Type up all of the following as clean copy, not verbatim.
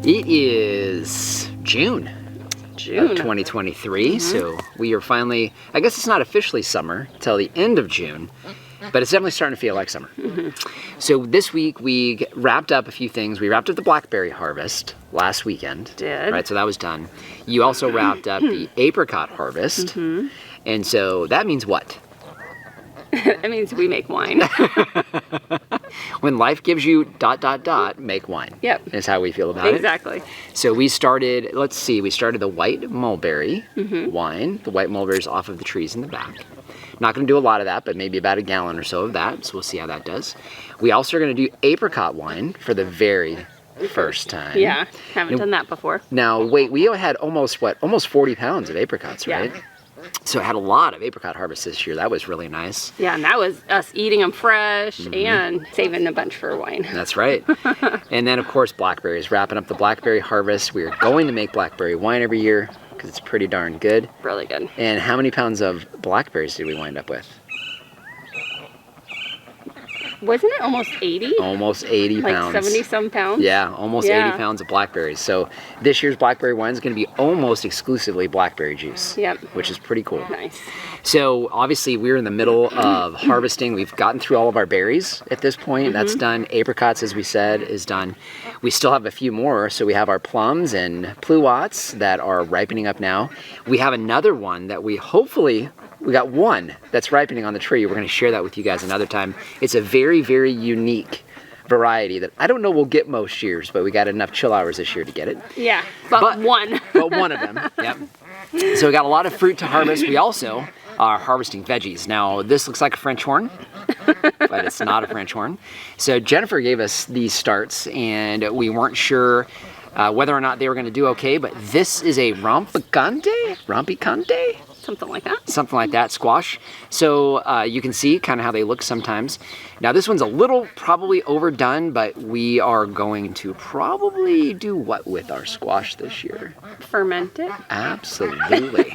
It is June of 2023, so we are finally, I guess it's not officially summer till the end of June, but it's definitely starting to feel like summer. So this week we wrapped up a few things. We wrapped up the blackberry harvest last weekend. Right, so that was done. You also wrapped up the apricot harvest, and so that means what? It means we make wine. When life gives you ... make wine. Yep. Is how we feel about it. Exactly. So we started, let's see, we started the white mulberry wine. The white mulberries off of the trees in the back. Not going to do a lot of that, but maybe about a gallon or so of that. So we'll see how that does. We also are going to do apricot wine for the very first time. Yeah, haven't done that before. Now, wait, we had almost 40 pounds of apricots, right? Yeah. So I had a lot of apricot harvest this year. That was really nice. Yeah, and that was us eating them fresh and saving a bunch for wine. That's right. And then, of course, blackberries. Wrapping up the blackberry harvest. We are going to make blackberry wine every year because it's pretty darn good. Really good. And how many pounds of blackberries did we wind up with? Wasn't it almost 80? Almost 80 pounds. Like 70 some pounds? Yeah, almost 80 pounds of blackberries. So this year's blackberry wine is going to be almost exclusively blackberry juice. Yep. Which is pretty cool. Nice. So obviously we're in the middle of harvesting. We've gotten through all of our berries at this point. That's done. Apricots, as we said, is done. We still have a few more. So we have our plums and pluots that are ripening up now. We have another one that we got one that's ripening on the tree. We're going to share that with you guys another time. It's a very, very unique variety that I don't know we'll get most years, but we got enough chill hours this year to get it. Yeah, but one. But one of them, yep. So we got a lot of fruit to harvest. We also are harvesting veggies. Now, this looks like a French horn, but it's not a French horn. So Jennifer gave us these starts, and we weren't sure whether or not they were going to do okay, but this is a rompicante? Something like that, squash. So you can see kind of how they look sometimes. Now this one's a little probably overdone, but we are going to probably do what with our squash this year? Ferment it. Absolutely.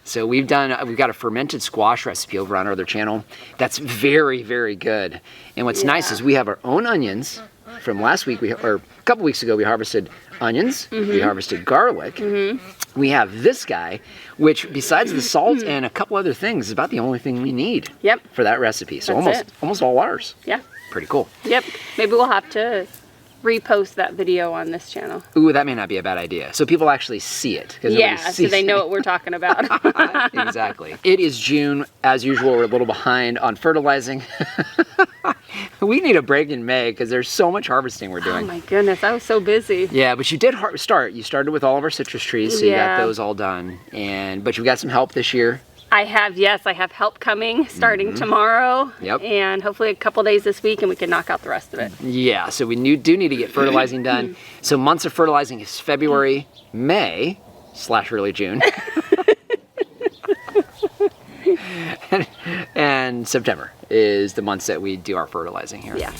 So we've got a fermented squash recipe over on our other channel. That's very, very good. And what's nice is we have our own onions. From last week, or a couple weeks ago, we harvested onions, we harvested garlic. We have this guy, which besides the salt and a couple other things, is about the only thing we need for that recipe. So almost all ours. Yeah. Pretty cool. Yep. Maybe we'll have to repost that video on this channel. Ooh, that may not be a bad idea. So people actually see it. Yeah, so they know what we're talking about. Exactly. It is June. As usual, we're a little behind on fertilizing. We need a break in May because there's so much harvesting we're Oh doing. my goodness, I was so busy. Yeah, but you did start. You started with all of our citrus trees, so you got Yeah. those all done. But you got some help this year. I have help coming starting tomorrow. Yep. And hopefully a couple days this week and we can knock out the rest of it. Yeah, so we do need to get fertilizing done. So months of fertilizing is February, May / early June. and September is the months that we do our fertilizing here. Yeah.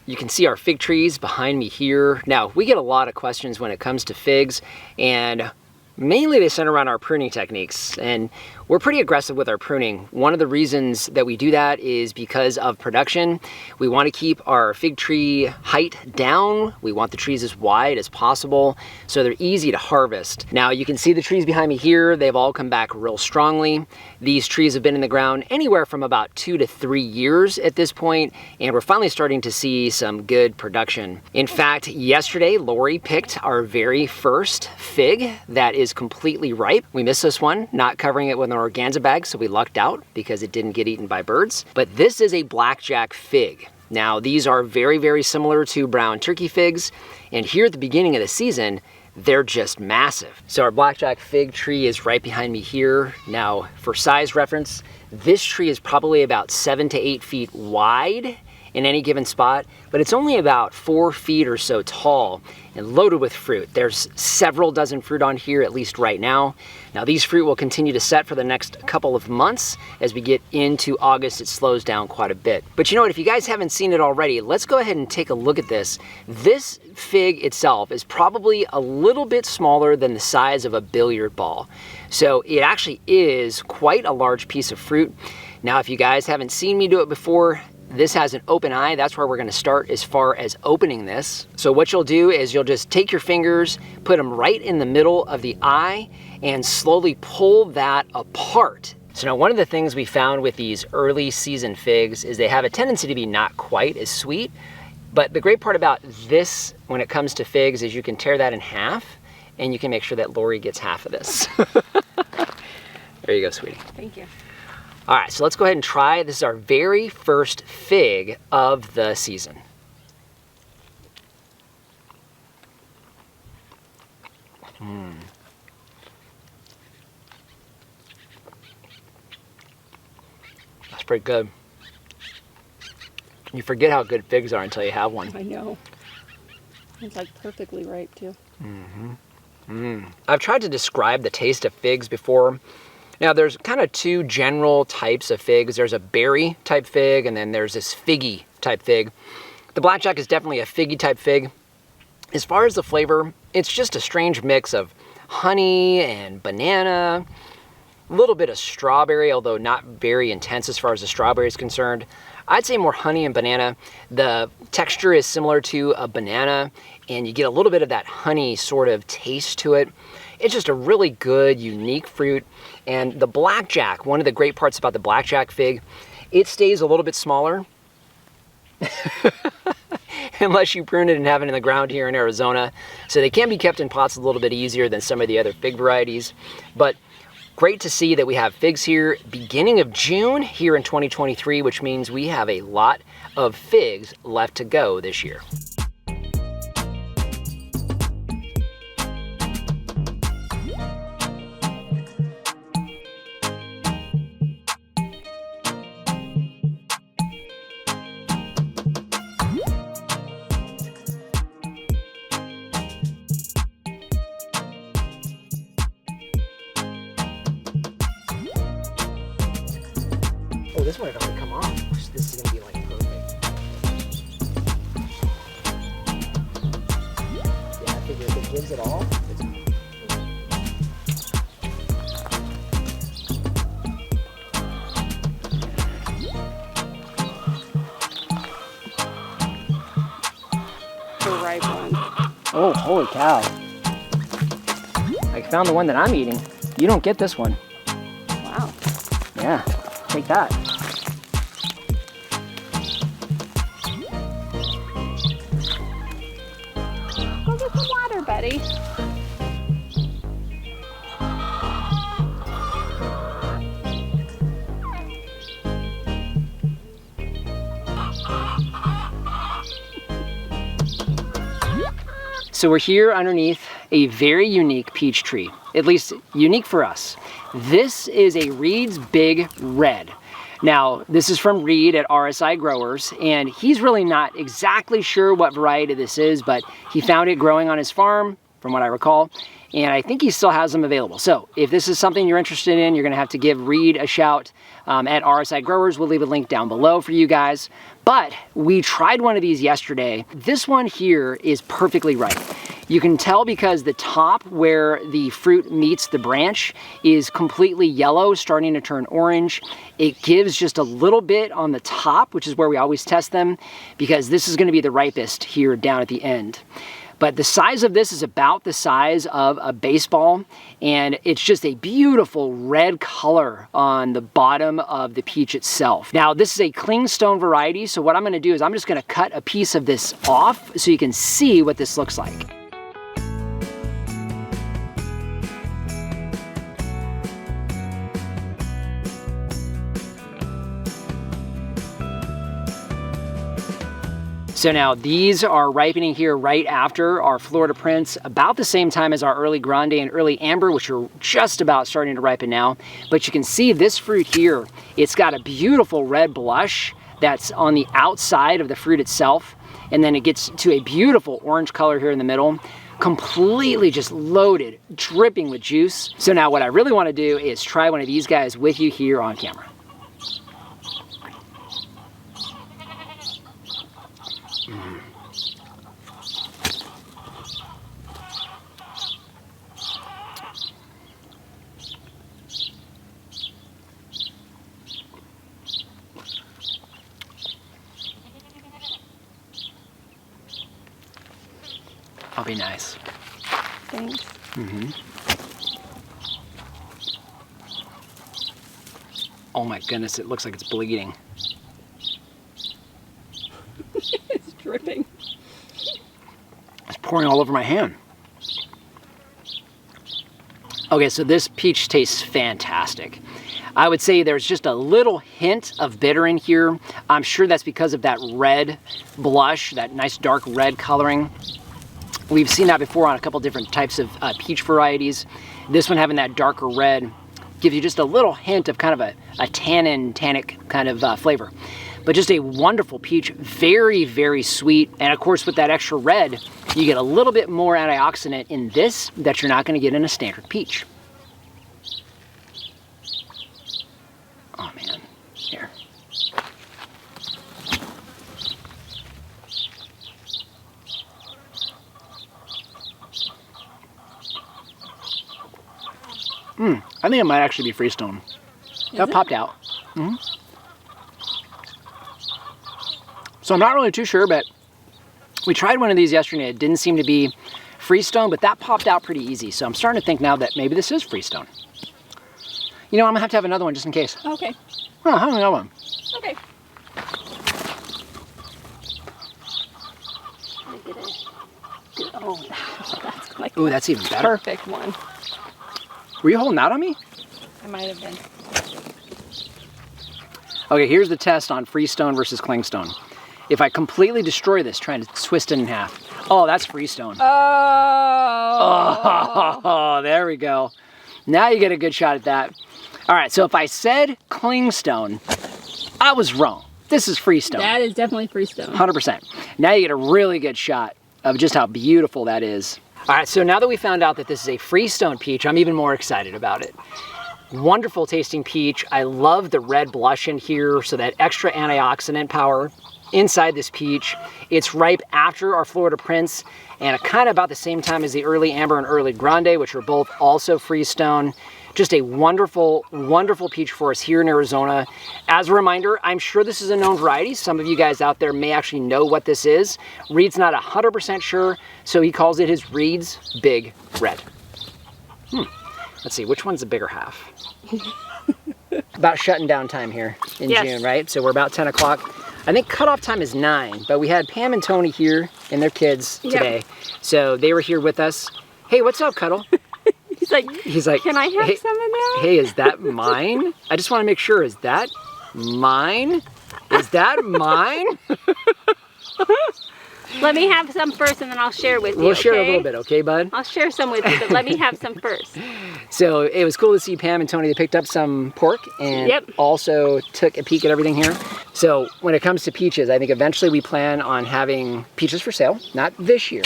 You can see our fig trees behind me here. Now, we get a lot of questions when it comes to figs, and mainly they center around our pruning techniques, and we're pretty aggressive with our pruning. One of the reasons that we do that is because of production. We want to keep our fig tree height down. We want the trees as wide as possible so they're easy to harvest. Now you can see the trees behind me here. They've all come back real strongly. These trees have been in the ground anywhere from about 2 to 3 years at this point, and we're finally starting to see some good production. In fact, yesterday Lori picked our very first fig that is completely ripe. We missed this one, not covering it with an organza bag, so we lucked out because it didn't get eaten by birds. But this is a blackjack fig. Now these are very, very similar to brown turkey figs, and here at the beginning of the season, they're just massive. So our blackjack fig tree is right behind me here. Now for size reference, this tree is probably about 7 to 8 feet wide in any given spot, but it's only about 4 feet or so tall and loaded with fruit. There's several dozen fruit on here, at least right now. Now these fruit will continue to set for the next couple of months. As we get into August, it slows down quite a bit. But you know what, if you guys haven't seen it already, let's go ahead and take a look at this. This fig itself is probably a little bit smaller than the size of a billiard ball. So it actually is quite a large piece of fruit. Now, if you guys haven't seen me do it before, this has an open eye. That's where we're gonna start as far as opening this. So what you'll do is you'll just take your fingers, put them right in the middle of the eye, and slowly pull that apart. So now one of the things we found with these early season figs is they have a tendency to be not quite as sweet. But the great part about this when it comes to figs is you can tear that in half and you can make sure that Lori gets half of this. There you go, sweetie. Thank you. All right, so let's go ahead and try. This is our very first fig of the season. That's pretty good. You forget how good figs are until you have one. I know. It's like perfectly ripe too. I've tried to describe the taste of figs before. Now there's kind of two general types of figs. There's a berry type fig and then there's this figgy type fig. The blackjack is definitely a figgy type fig. As far as the flavor, it's just a strange mix of honey and banana, a little bit of strawberry, although not very intense as far as the strawberry is concerned. I'd say more honey and banana. The texture is similar to a banana and you get a little bit of that honey sort of taste to it. It's just a really good, unique fruit. And the blackjack, one of the great parts about the blackjack fig, it stays a little bit smaller. Unless you prune it and have it in the ground here in Arizona. So they can be kept in pots a little bit easier than some of the other fig varieties. But great to see that we have figs here beginning of June here in 2023, which means we have a lot of figs left to go this year. Oh, this one had already come off. This is gonna be like perfect. Yeah, I figure if it gives it all, it's... The ripe one. Oh, holy cow. I found the one that I'm eating. You don't get this one. Wow. Yeah, take that. ready. So we're here underneath a very unique peach tree, at least unique for us. This is a Reid's Big Red. Now, this is from Reid at RSI Growers, and he's really not exactly sure what variety this is, but he found it growing on his farm, from what I recall, and I think he still has them available. So if this is something you're interested in, you're gonna have to give Reid a shout at RSI Growers. We'll leave a link down below for you guys. But we tried one of these yesterday. This one here is perfectly ripe. You can tell because the top where the fruit meets the branch is completely yellow, starting to turn orange. It gives just a little bit on the top, which is where we always test them, because this is gonna be the ripest here down at the end. But the size of this is about the size of a baseball, and it's just a beautiful red color on the bottom of the peach itself. Now, this is a clingstone variety, so what I'm gonna do is I'm just gonna cut a piece of this off so you can see what this looks like. So now these are ripening here right after our Florida Prince, about the same time as our early Grande and early Amber, which are just about starting to ripen now. But you can see this fruit here, it's got a beautiful red blush that's on the outside of the fruit itself. And then it gets to a beautiful orange color here in the middle, completely just loaded, dripping with juice. So now what I really want to do is try one of these guys with you here on camera. I'll be nice. Thanks. Mm-hmm. Oh my goodness, it looks like it's bleeding. It's dripping. It's pouring all over my hand. Okay, so this peach tastes fantastic. I would say there's just a little hint of bitter in here. I'm sure that's because of that red blush, that nice dark red coloring. We've seen that before on a couple different types of peach varieties. This one having that darker red gives you just a little hint of kind of a tannic kind of flavor. But just a wonderful peach, very, very sweet. And of course, with that extra red, you get a little bit more antioxidant in this that you're not gonna get in a standard peach. Oh man, here. I think it might actually be Freestone. That popped out. Mm-hmm. So I'm not really too sure, but we tried one of these yesterday. It didn't seem to be Freestone, but that popped out pretty easy. So I'm starting to think now that maybe this is Freestone. You know, I'm gonna have to have another one just in case. Okay. Oh, I'll have another one. Okay. Oh, that's like Ooh, that's even better. perfect one. Were you holding out on me? I might have been. Okay, here's the test on Freestone versus Clingstone. If I completely destroy this, trying to twist it in half. Oh, that's Freestone. Oh, there we go. Now you get a good shot at that. All right, so if I said Clingstone, I was wrong. This is Freestone. That is definitely Freestone. 100%. Now you get a really good shot of just how beautiful that is. All right, so now that we found out that this is a Freestone peach, I'm even more excited about it. Wonderful tasting peach. I love the red blush in here, so that extra antioxidant power inside this peach. It's ripe after our Florida Prince and kind of about the same time as the early Amber and early Grande, which are both also Freestone. Just a wonderful, wonderful peach for us here in Arizona. As a reminder, I'm sure this is a known variety. Some of you guys out there may actually know what this is. Reid's not 100% sure, so he calls it his Reid's Big Red. Let's see, which one's the bigger half? About shutting down time here in June, right? So we're about 10 o'clock. I think cutoff time is 9, but we had Pam and Tony here and their kids today. So they were here with us. Hey, what's up, Cuddle? He's like, can I have hey, some of that? Hey, is that mine? I just want to make sure, is that mine? Is that mine? Let me have some first and then I'll share with you, We'll share a okay? little bit, okay, bud? I'll share some with you, but let me have some first. So it was cool to see Pam and Tony. They picked up some pork and also took a peek at everything here. So when it comes to peaches, I think eventually we plan on having peaches for sale. Not this year,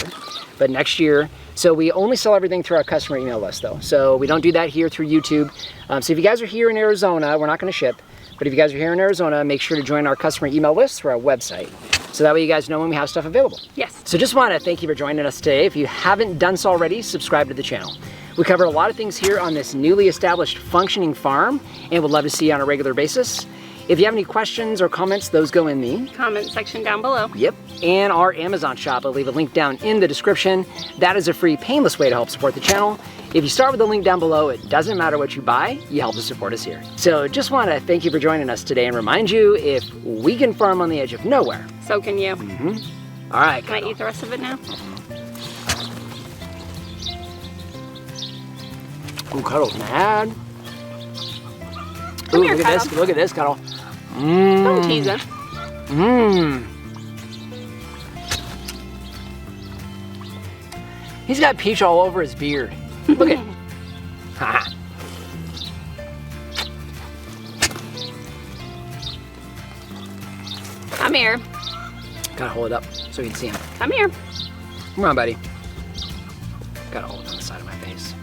but next year. So we only sell everything through our customer email list though. So we don't do that here through YouTube. So if you guys are here in Arizona, we're not gonna ship. But if you guys are here in Arizona, make sure to join our customer email list through our website. So that way you guys know when we have stuff available. Yes. So just want to thank you for joining us today. If you haven't done so already, subscribe to the channel. We cover a lot of things here on this newly established functioning farm and would love to see you on a regular basis. If you have any questions or comments, those go in the comment section down below. Yep. And our Amazon shop, I'll leave a link down in the description. That is a free, painless way to help support the channel. If you start with the link down below, it doesn't matter what you buy, you help to support us here. So just want to thank you for joining us today and remind you, if we can farm on the edge of nowhere, so can you. All right. Can I eat the rest of it now? Ooh, Cuddle's mad. Come Ooh, here, look at Cuddle. this. Look at this, Cuddle. Don't tease him. He's got peach all over his beard. Look at. Ha. Come here. Gotta hold it up so you can see him. Come here. Come on, buddy. Gotta hold it on the side of my face.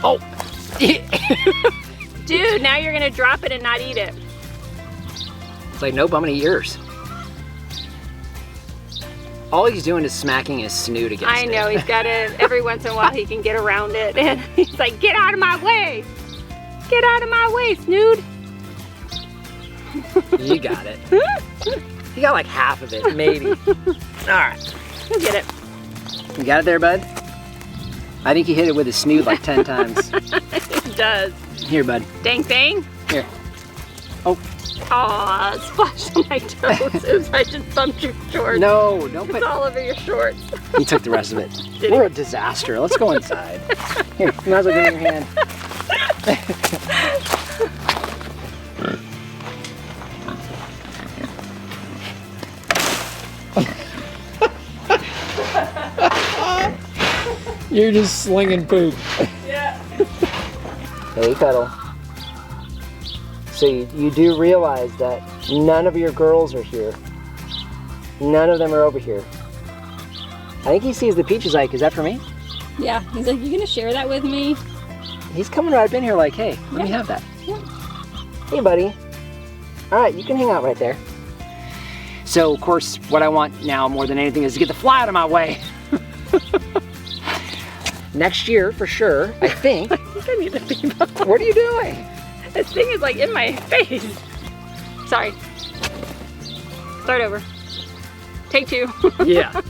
Oh! Dude, now you're gonna drop it and not eat it. It's like, nope, I'm gonna eat yours. All he's doing is smacking his snoot against I know, he's got it. Every once in a while he can get around it. And he's like, get out of my way. Get out of my way, snoot. You got it. You got like half of it, maybe. All right. You'll get it. You got it there, bud? I think he hit it with his snoot like 10 times. It does. Here, bud. Dang thing. Here. Oh. Aw, it splashed on my toes. Oops, I just bumped your shorts. No, don't put. It's all over your shorts. He took the rest of it. Did We're a disaster. Let's go inside. Here, you might as well give me your hand. You're just slinging poop. Yeah. Hey, Cuddle. So you do realize that none of your girls are here. None of them are over here. I think he sees the peaches like, is that for me? Yeah, he's like, you gonna share that with me? He's coming right up in here like, hey, let me have that. Yeah. Hey, buddy. All right, you can hang out right there. So, of course, what I want now more than anything is to get the fly out of my way. Next year, for sure, I think. I think I need to be back. What are you doing? This thing is like in my face. Sorry. Start over. Take 2. Yeah.